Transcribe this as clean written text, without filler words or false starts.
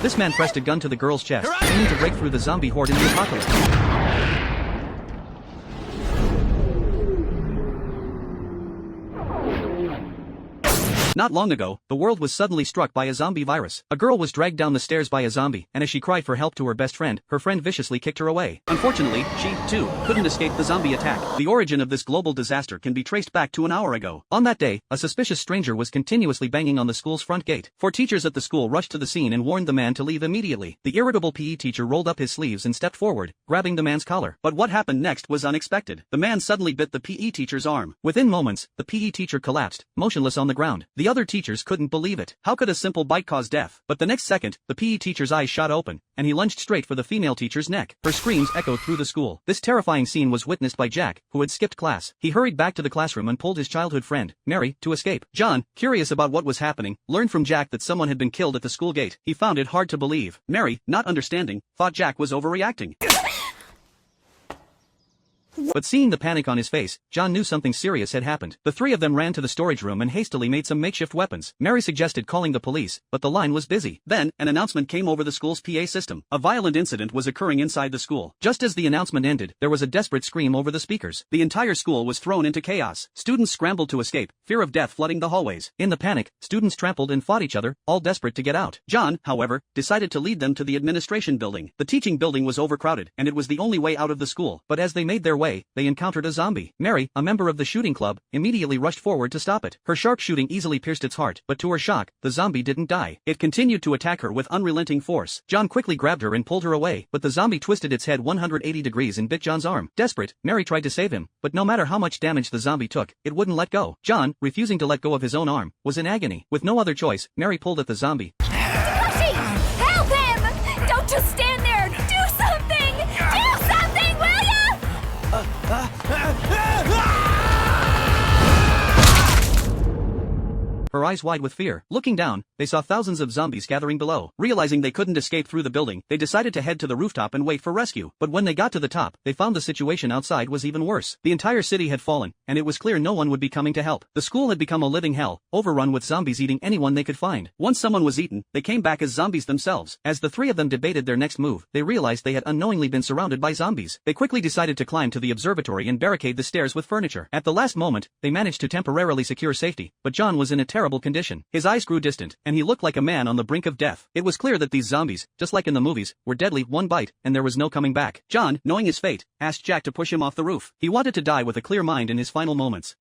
This man pressed a gun to the girl's chest, aiming to break through the zombie horde in the apocalypse. Not long ago, the world was suddenly struck by a zombie virus. A girl was dragged down the stairs by a zombie, and as she cried for help to her best friend, her friend viciously kicked her away. Unfortunately, she, too, couldn't escape the zombie attack. The origin of this global disaster can be traced back to an hour ago. On that day, a suspicious stranger was continuously banging on the school's front gate. 4 teachers at the school rushed to the scene and warned the man to leave immediately. The irritable PE teacher rolled up his sleeves and stepped forward, grabbing the man's collar. But what happened next was unexpected. The man suddenly bit the PE teacher's arm. Within moments, the PE teacher collapsed, motionless on the ground. The other teachers couldn't believe it. How could a simple bite cause death? But the next second, the PE teacher's eyes shot open, and he lunged straight for the female teacher's neck. Her screams echoed through the school. This terrifying scene was witnessed by Jack, who had skipped class. He hurried back to the classroom and pulled his childhood friend, Mary, to escape. John, curious about what was happening, learned from Jack that someone had been killed at the school gate. He found it hard to believe. Mary, not understanding, thought Jack was overreacting. But seeing the panic on his face, John knew something serious had happened. The 3 of them ran to the storage room and hastily made some makeshift weapons. Mary suggested calling the police, but the line was busy. Then, an announcement came over the school's PA system. A violent incident was occurring inside the school. Just as the announcement ended, there was a desperate scream over the speakers. The entire school was thrown into chaos. Students scrambled to escape, fear of death flooding the hallways. In the panic, students trampled and fought each other, all desperate to get out. John, however, decided to lead them to the administration building. The teaching building was overcrowded, and it was the only way out of the school. But as they made their way, they encountered a zombie. Mary, a member of the shooting club, immediately rushed forward to stop it. Her sharp shooting easily pierced its heart, but to her shock, the zombie didn't die. It continued to attack her with unrelenting force. John quickly grabbed her and pulled her away, but the zombie twisted its head 180 degrees and bit John's arm. Desperate, Mary tried to save him, but no matter how much damage the zombie took, it wouldn't let go. John, refusing to let go of his own arm, was in agony. With no other choice, Mary pulled at the zombie. Takashi! Help him! Don't just stand there! Do something! Do something, will ya? Her eyes wide with fear. Looking down, they saw thousands of zombies gathering below. Realizing they couldn't escape through the building, they decided to head to the rooftop and wait for rescue. But when they got to the top, they found the situation outside was even worse. The entire city had fallen, and it was clear no one would be coming to help. The school had become a living hell, overrun with zombies eating anyone they could find. Once someone was eaten, they came back as zombies themselves. As the 3 of them debated their next move, they realized they had unknowingly been surrounded by zombies. They quickly decided to climb to the observatory and barricade the stairs with furniture. At the last moment, they managed to temporarily secure safety, but John was in a terrible condition. His eyes grew distant, and he looked like a man on the brink of death. It was clear that these zombies, just like in the movies, were deadly. One bite, and there was no coming back. John, knowing his fate, asked Jack to push him off the roof. He wanted to die with a clear mind in his final moments.